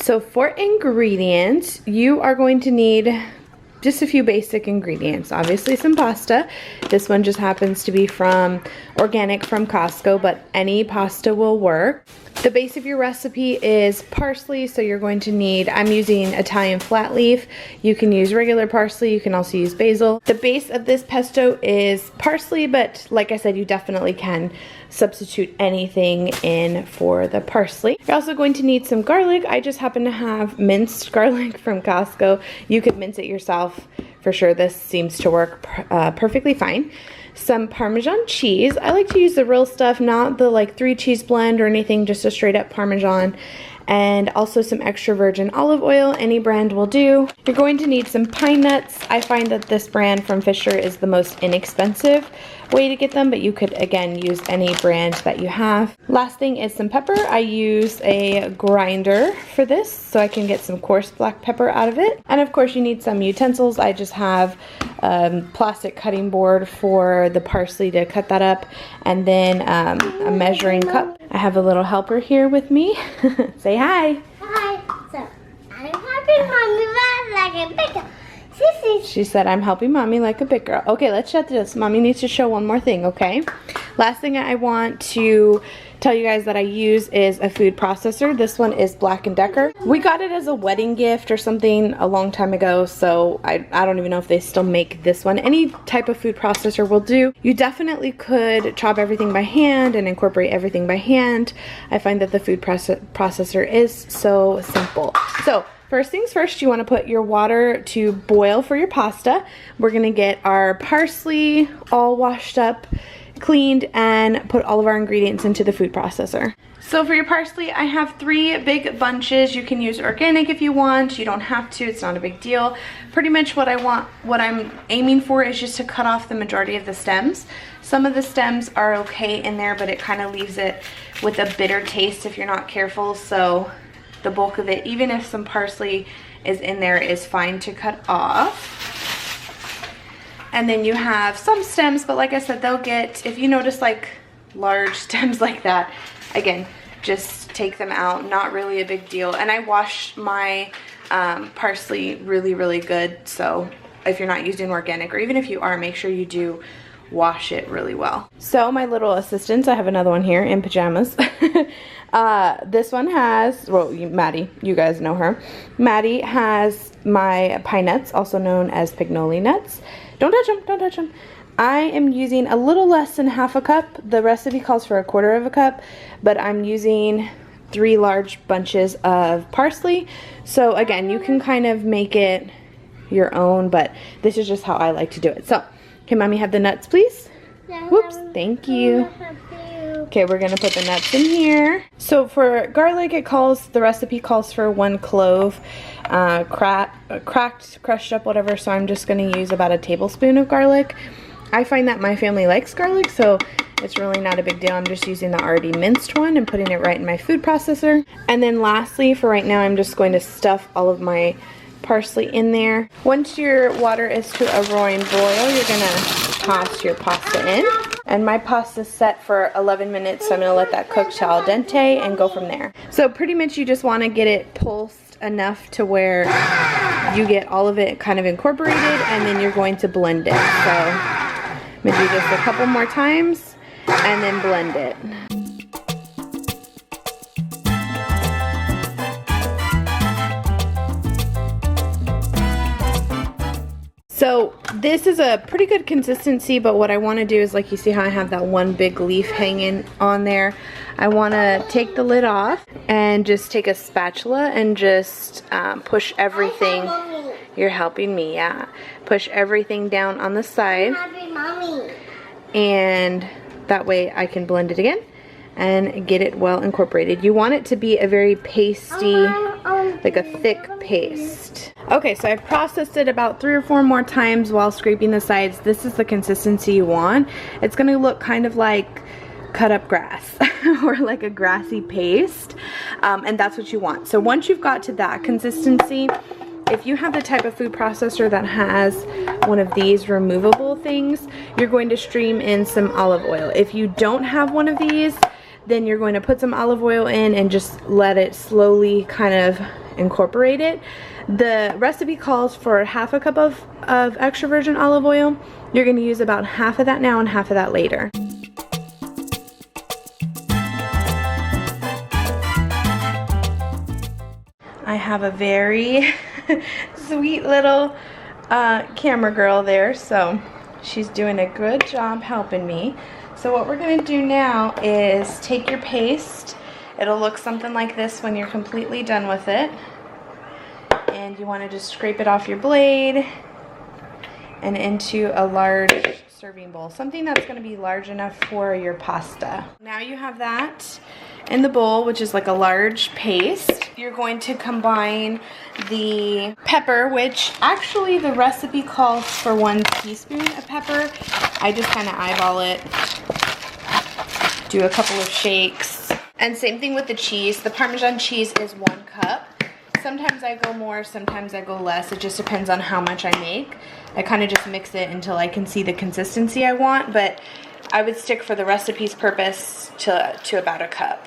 So for ingredients, you are going to need just a few basic ingredients. Obviously some pasta. This one just happens to be organic from Costco, but any pasta will work. The base of your recipe is parsley, so you're going to need, I'm using Italian flat leaf. You can use regular parsley, you can also use basil. The base of this pesto is parsley, but like I said, you definitely can substitute anything in for the parsley. You're also going to need some garlic. I just happen to have minced garlic from Costco. You could mince it yourself for sure. This seems to work perfectly fine. Some Parmesan cheese. I like to use the real stuff, not the like 3 cheese blend or anything, just a straight up Parmesan. And also some extra virgin olive oil. Any brand will do. You're going to need some pine nuts. I find that this brand from Fisher is the most inexpensive way to get them, but you could again use any brand that you have. Last thing is some pepper. I use a grinder for this so I can get some coarse black pepper out of it. And of course you need some utensils. I just have plastic cutting board for the parsley to cut that up, and then a measuring cup. I have a little helper here with me. Say hi. Hi. So, I'm helping mommy like a big girl. She said, I'm helping mommy like a big girl. Okay, let's shut this. Mommy needs to show one more thing, okay? Last thing I want to tell you guys that I use is a food processor. This one is Black & Decker. We got it as a wedding gift or something a long time ago, so I don't even know if they still make this one. Any type of food processor will do. You definitely could chop everything by hand and incorporate everything by hand. I find that the food processor is so simple. So, first things first, you want to put your water to boil for your pasta. We're going to get our parsley all washed up, cleaned, and put all of our ingredients into the food processor. So for your parsley, I have 3 big bunches. You can use organic if you want. You don't have to. It's not a big deal. Pretty much what I'm aiming for is just to cut off the majority of the stems. Some of the stems are okay in there, but it kind of leaves it with a bitter taste if you're not careful. So the bulk of it, even if some parsley is in there, is fine to cut off. And then you have some stems, but like I said, they'll get, if you notice like large stems like that, again, just take them out. Not really a big deal. And I wash my parsley really good, so if you're not using organic, or even if you are, make sure you do wash it really well. So my little assistants, I have another one here in pajamas. This one has, well, Maddie, you guys know her. Maddie has my pine nuts, also known as pignoli nuts. Don't touch them, don't touch them. I am using a little less than half a cup. The recipe calls for 1/4 cup, but I'm using 3 large bunches of parsley. So again, you can kind of make it your own, but this is just how I like to do it. So, can mommy have the nuts, please? Whoops, thank you. Okay, we're gonna put the nuts in here. So for garlic, the recipe calls for 1 clove, cracked, crushed up, whatever. So I'm just gonna use about a tablespoon of garlic. I find that my family likes garlic, so it's really not a big deal. I'm just using the already minced one and putting it right in my food processor. And then lastly, for right now, I'm just going to stuff all of my parsley in there. Once your water is to a roaring boil, you're gonna toss your pasta in. And my pasta's set for 11 minutes, so I'm gonna let that cook to al dente and go from there. So pretty much you just wanna get it pulsed enough to where you get all of it kind of incorporated, and then you're going to blend it. So I'm gonna do this a couple more times and then blend it. So this is a pretty good consistency, but what I want to do is, like, you see how I have that one big leaf hanging on there? I want to take the lid off and just take a spatula and just push everything. You're helping me, yeah. Push everything down on the side. And that way I can blend it again and get it well incorporated. You want it to be a very pasty, like a thick paste. Okay, so I've processed it about 3 or 4 more times while scraping the sides. This is the consistency you want. It's gonna look kind of like cut up grass or like a grassy paste, and that's what you want. So once you've got to that consistency, if you have the type of food processor that has one of these removable things, you're going to stream in some olive oil. If you don't have one of these, then you're going to put some olive oil in and just let it slowly kind of incorporate it. The recipe calls for half a cup of extra virgin olive oil. You're going to use about half of that now and half of that later. I have a very sweet little camera girl there, so she's doing a good job helping me. So what we're going to do now is take your paste. It'll look something like this when you're completely done with it. And you want to just scrape it off your blade and into a large serving bowl. Something that's going to be large enough for your pasta. Now you have that in the bowl, which is like a large paste. You're going to combine the pepper, which actually the recipe calls for 1 teaspoon of pepper. I just kind of eyeball it, do a couple of shakes. And same thing with the cheese. The Parmesan cheese is 1 cup. Sometimes I go more, sometimes I go less. It just depends on how much I make. I kind of just mix it until I can see the consistency I want, but I would stick for the recipe's purpose to about 1 cup.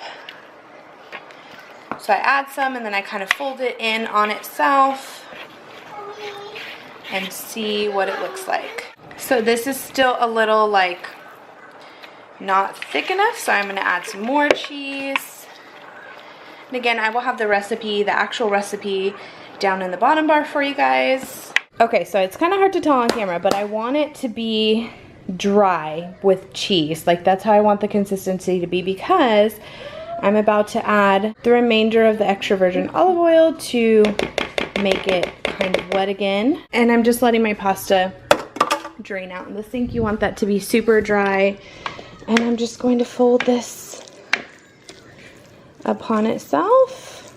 So I add some and then I kind of fold it in on itself and see what it looks like. So this is still a little like not thick enough, so I'm going to add some more cheese. And again, I will have the recipe, the actual recipe, down in the bottom bar for you guys. Okay, so it's kind of hard to tell on camera, but I want it to be dry with cheese. Like, that's how I want the consistency to be, because I'm about to add the remainder of the extra virgin olive oil to make it kind of wet again. And I'm just letting my pasta drain out in the sink. You want that to be super dry. And I'm just going to fold this upon itself,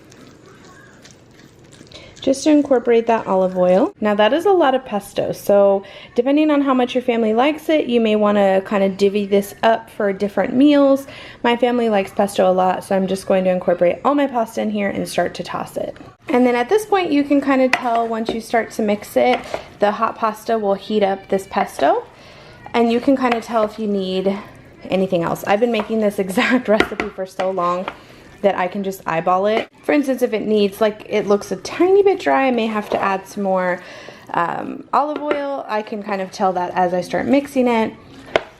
just to incorporate that olive oil. Now that is a lot of pesto, so depending on how much your family likes it, you may want to kind of divvy this up for different meals. My family likes pesto a lot, so I'm just going to incorporate all my pasta in here and start to toss it. And then at this point you can kind of tell once you start to mix it, the hot pasta will heat up this pesto, and you can kind of tell if you need anything else. I've been making this exact recipe for so long that I can just eyeball it. For instance, if it needs, like, it looks a tiny bit dry, I may have to add some more olive oil. I can kind of tell that as I start mixing it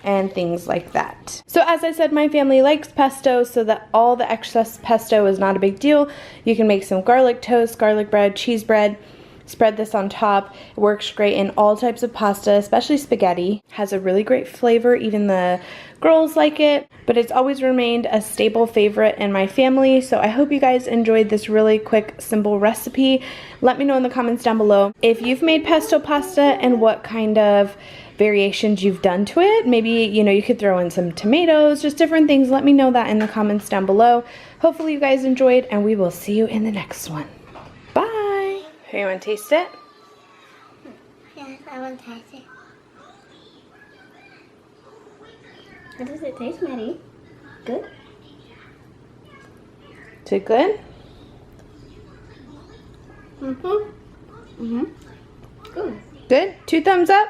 and things like that. So as I said, my family likes pesto, so that all the excess pesto is not a big deal. You can make some garlic toast, garlic bread, cheese bread, spread this on top. It works great in all types of pasta, especially spaghetti. Has a really great flavor, even the girls like it, but it's always remained a staple favorite in my family. So I hope you guys enjoyed this really quick, simple recipe. Let me know in the comments down below if you've made pesto pasta and what kind of variations you've done to it. Maybe, you know, you could throw in some tomatoes, just different things. Let me know that in the comments down below. Hopefully you guys enjoyed, and we will see you in the next one. Bye. Here, you want to taste it? Yes, I want to taste it. How does it taste, Maddie? Good? Is it good? Mm-hmm. Mm-hmm. Good. Good? 2 thumbs up?